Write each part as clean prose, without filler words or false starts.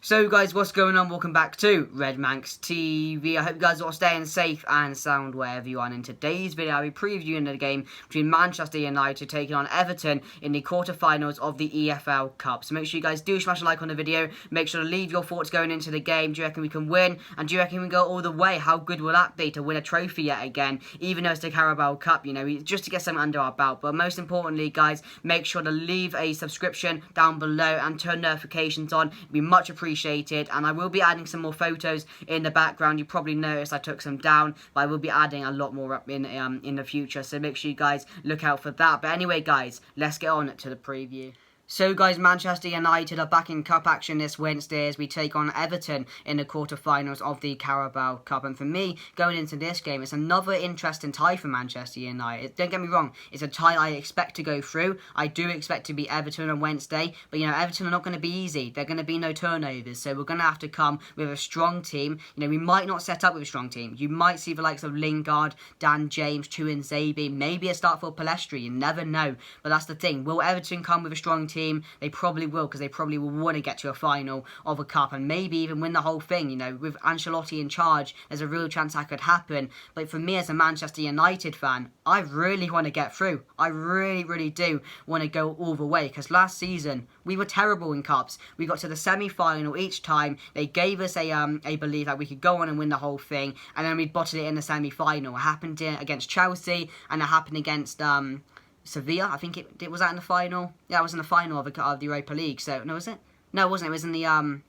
So guys, what's going on? Welcome back to Red Manx TV. I hope you guys are all staying safe and sound wherever you are. And in today's video, I'll be previewing the game between Manchester United taking on Everton in the quarterfinals of the EFL Cup. So make sure you guys do smash a like on the video. Make sure to leave your thoughts going into the game. Do you reckon we can win? And do you reckon we can go all the way? How good will that be to win a trophy yet again? Even though it's the Carabao Cup, you know, just to get something under our belt. But most importantly, guys, make sure to leave a subscription down below and turn notifications on. It'd be much appreciated. And I will be adding some more photos in the background. You probably noticed I took some down, but I will be adding a lot more up in the future, so make sure you guys look out for that. But anyway guys, let's get on to the preview. So guys, Manchester United are back in cup action this Wednesday as we take on Everton in the quarterfinals of the Carabao Cup. And for me, going into this game, it's another interesting tie for Manchester United. Don't get me wrong, it's a tie I expect to go through. I do expect to beat Everton on Wednesday, but you know, Everton are not going to be easy. They're going to be no turnovers, so we're going to have to come with a strong team. You know, we might not set up with a strong team. You might see the likes of Lingard, Dan James, Zabi, maybe a start for Palestri. You never know, but that's the thing. Will Everton come with a strong team? They probably will, because they probably will want to get to a final of a cup and maybe even win the whole thing. You know, with Ancelotti in charge, there's a real chance that could happen. But for me as a Manchester United fan, I really want to get through. I really do want to go all the way, because last season we were terrible in cups. We got to the semi-final each time. They gave us a belief that we could go on and win the whole thing, and then we bottled it in the semi-final. It happened against Chelsea, and it happened against Sevilla. I think it was that in the final. Yeah, it was in the final of the Europa League. So no, was it? No, it wasn't. It was in the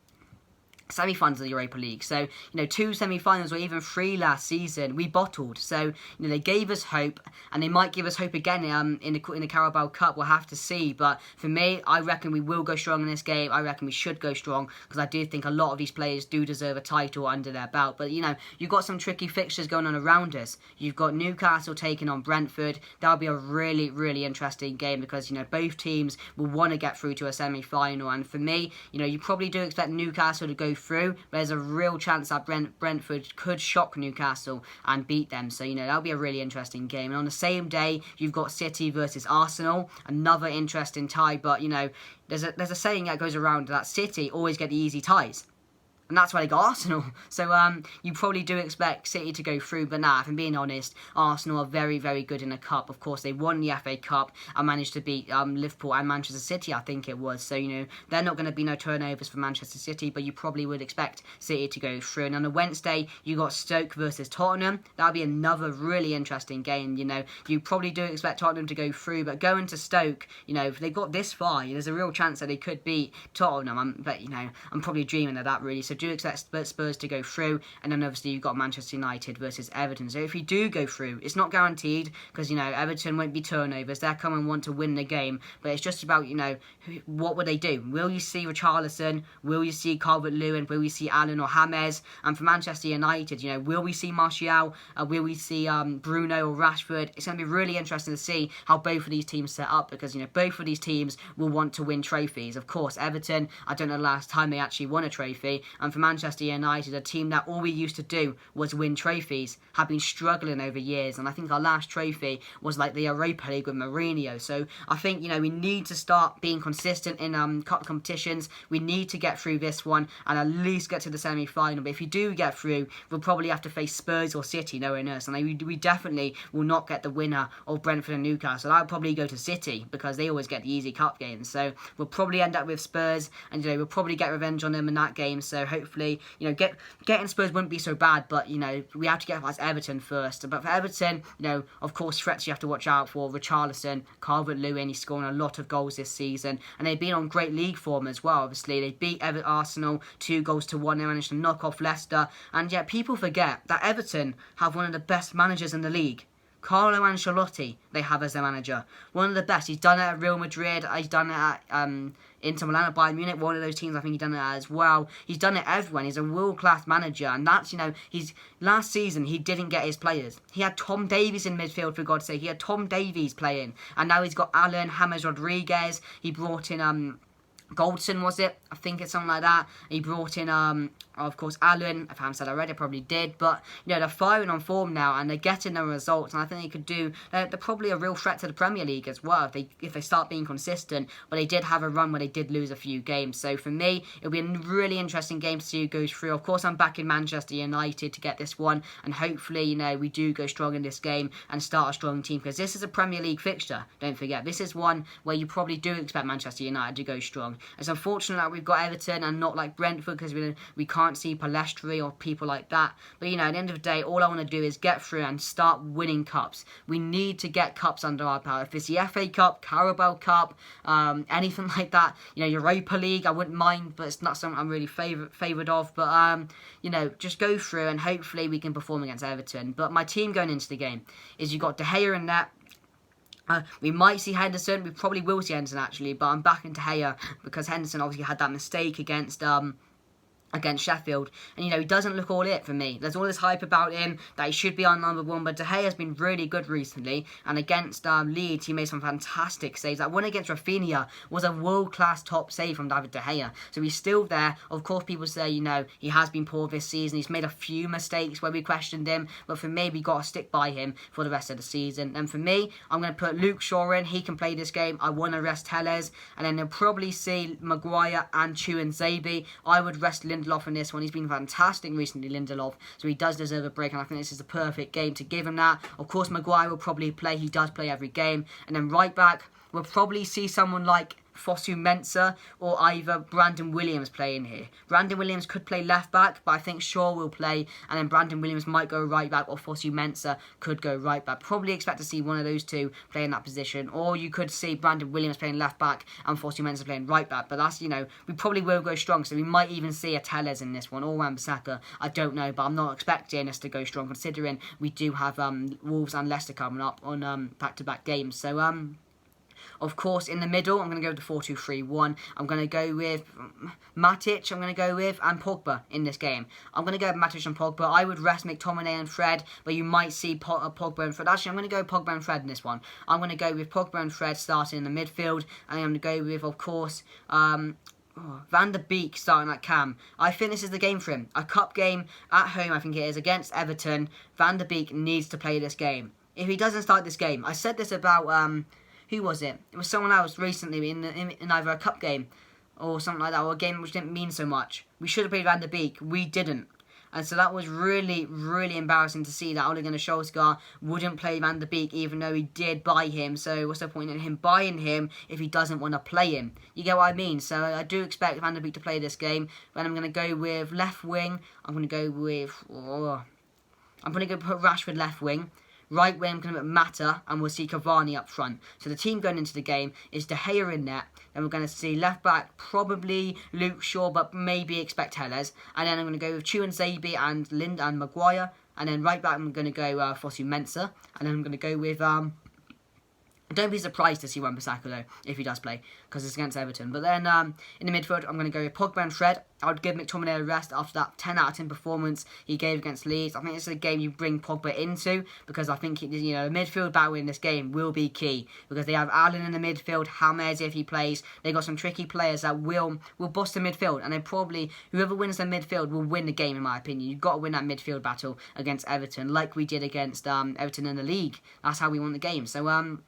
semi-finals of the Europa League. So, you know, 2 semi-finals or even 3 last season, we bottled. So, you know, they gave us hope, and they might give us hope again in the Carabao Cup. We'll have to see. But for me, I reckon we will go strong in this game. I reckon we should go strong, because I do think a lot of these players do deserve a title under their belt. But, you know, you've got some tricky fixtures going on around us. You've got Newcastle taking on Brentford. That'll be a really interesting game, because, you know, both teams will want to get through to a semi-final. And for me, you know, you probably do expect Newcastle to go through. There's a real chance that Brentford could shock Newcastle and beat them. So, you know, that'll be a really interesting game. And on the same day, you've got City versus Arsenal. Another interesting tie. But, you know, there's a saying that goes around that City always get the easy ties. And that's why they got Arsenal. So you probably do expect City to go through. But nah, if I'm being honest, Arsenal are very good in the Cup. Of course, they won the FA Cup and managed to beat Liverpool and Manchester City, I think it was. So, you know, they're not going to be no turnovers for Manchester City, but you probably would expect City to go through. And on a Wednesday, you got Stoke versus Tottenham. That'll be another really interesting game. You know, you probably do expect Tottenham to go through, but going to Stoke, you know, if they got this far, there's a real chance that they could beat Tottenham. But, you know, I'm probably dreaming of that, really. So do expect Spurs to go through, and then obviously you've got Manchester United versus Everton. So if you do go through, it's not guaranteed, because, you know, Everton won't be turnovers. They'll come and want to win the game, but it's just about, you know, what will they do? Will you see Richarlison? Will you see Calvert-Lewin? Will you see Allen or James? And for Manchester United, you know, will we see Martial? Will we see Bruno or Rashford? It's going to be really interesting to see how both of these teams set up, because, you know, both of these teams will want to win trophies. Of course, Everton, I don't know the last time they actually won a trophy, and for Manchester United, a team that all we used to do was win trophies, have been struggling over years. And I think our last trophy was like the Europa League with Mourinho. So I think, you know, we need to start being consistent in cup competitions. We need to get through this one and at least get to the semi-final. But if you do get through, we'll probably have to face Spurs or City, knowing us. And we definitely will not get the winner of Brentford and Newcastle. I'll probably go to City, because they always get the easy cup games. So we'll probably end up with Spurs, and, you know, we'll probably get revenge on them in that game. So hopefully, you know, getting Spurs wouldn't be so bad, but, you know, we have to get past Everton first. But for Everton, you know, of course, threats you have to watch out for: Richarlison, Calvert-Lewin. He's scoring a lot of goals this season, and they've been on great league form as well. Obviously, they beat Arsenal 2-1. They managed to knock off Leicester, and yet people forget that Everton have one of the best managers in the league. Carlo Ancelotti, they have as their manager. One of the best. He's done it at Real Madrid. He's done it at Inter Milan, at Bayern Munich. One of those teams, I think he's done it at as well. He's done it everywhere. He's a world-class manager. And that's, you know, last season, he didn't get his players. He had Tom Davies in midfield, for God's sake. He had Tom Davies playing. And now he's got Allen, James Rodriguez. He brought in Goldson, was it? I think it's something like that. He brought in, of course, Allen. If I haven't said already, I probably did. But, they're firing on form now, and they're getting the results. And I think they could do... They're probably a real threat to the Premier League as well, if they start being consistent. But they did have a run where they did lose a few games. So, for me, it'll be a really interesting game to see who goes through. Of course, I'm back in Manchester United to get this one. And hopefully, we do go strong in this game and start a strong team. Because this is a Premier League fixture, don't forget. This is one where you probably do expect Manchester United to go strong. It's unfortunate that we've got Everton and not like Brentford, because we can't see Palestri or people like that. But, at the end of the day, all I want to do is get through and start winning cups. We need to get cups under our power. If it's the FA Cup, Carabao Cup, anything like that, Europa League, I wouldn't mind, but it's not something I'm really favoured of. But, just go through and hopefully we can perform against Everton. But my team going into the game is you've got De Gea in net. We might see Henderson. We probably will see Henderson, actually. But I'm back into Gea because Henderson obviously had that mistake against Sheffield. And, he doesn't look all it for me. There's all this hype about him that he should be on number one, but De Gea has been really good recently. And against Leeds, he made some fantastic saves. That one against Rafinha was a world-class top save from David De Gea. So he's still there. Of course, people say, he has been poor this season. He's made a few mistakes where we questioned him. But for me, we got to stick by him for the rest of the season. And for me, I'm going to put Luke Shaw in. He can play this game. I want to rest Telles. And then they'll probably see Maguire and Chukwueze. I would rest Lindelof in this one. He's been fantastic recently, Lindelof, so he does deserve a break, and I think this is the perfect game to give him that. Of course, Maguire will probably play. He does play every game. And then right back, we'll probably see someone like Fosu Mensah or either Brandon Williams playing here. Brandon Williams could play left back, but I think Shaw will play, and then Brandon Williams might go right back, or Fosu Mensah could go right back. Probably expect to see one of those two play in that position, or you could see Brandon Williams playing left back and Fosu Mensah playing right back. But that's, we probably will go strong, so we might even see a Telles in this one, or Wan-Bissaka. I don't know, but I'm not expecting us to go strong, considering we do have Wolves and Leicester coming up on back-to-back games. So, of course, in the middle, I'm going to go with the 4-2-3-1. I'm going to go with Matic, and Pogba in this game. I'm going to go with Matic and Pogba. I would rest McTominay and Fred, but you might see Pogba and Fred. Actually, I'm going to go Pogba and Fred in this one. I'm going to go with Pogba and Fred starting in the midfield. And I'm going to go with, of course, Van der Beek starting at cam. I think this is the game for him. A cup game at home, I think it is, against Everton. Van der Beek needs to play this game. If he doesn't start this game, I said this about... who was it? It was someone else recently in either a cup game or something like that, or a game which didn't mean so much. We should have played Van der Beek. We didn't. And so that was really, really embarrassing to see that Ole Gunnar Solskjaer wouldn't play Van der Beek even though he did buy him. So what's the point in him buying him if he doesn't want to play him? You get what I mean? So I do expect Van der Beek to play this game. But I'm going to go with left wing. I'm going to go with... I'm going to go put Rashford left wing. Right wing, I'm going to put Mata, and we'll see Cavani up front. So the team going into the game is De Gea in net. Then we're going to see left back, probably Luke Shaw, but maybe expect Telles. And then I'm going to go with Chukwueze and Lind and Maguire. And then right back, I'm going to go Fosu Mensah. And then I'm going to go with... Don't be surprised to see Wan-Bissaka though, if he does play, because it's against Everton. But then in the midfield, I'm going to go with Pogba and Fred. I would give McTominay a rest after that 10 out of 10 performance he gave against Leeds. I think this is a game you bring Pogba into, because I think the midfield battle in this game will be key, because they have Allen in the midfield, James if he plays. They got some tricky players that will bust the midfield, and then probably whoever wins the midfield will win the game, in my opinion. You've got to win that midfield battle against Everton, like we did against Everton in the league. That's how we won the game. So I'm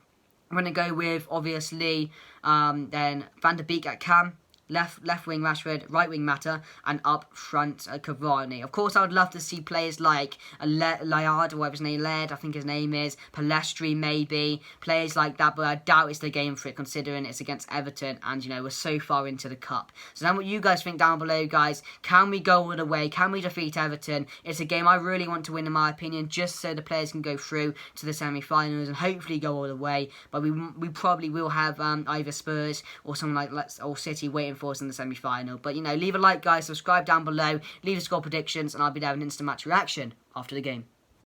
going to go with, obviously, then Van der Beek at cam, left wing Rashford, right wing Mata, and up front Cavani. Of course, I would love to see players like Layard, or whatever his name, Laird, I think his name is, Palestri maybe, players like that, but I doubt it's the game for it, considering it's against Everton, and, we're so far into the cup. So then what you guys think down below, guys. Can we go all the way? Can we defeat Everton? It's a game I really want to win, in my opinion, just so the players can go through to the semi-finals and hopefully go all the way. But we probably will have either Spurs or someone like or City waiting for us in the semi-final. But, leave a like, guys, subscribe down below, leave the score predictions, and I'll be there with an instant match reaction after the game.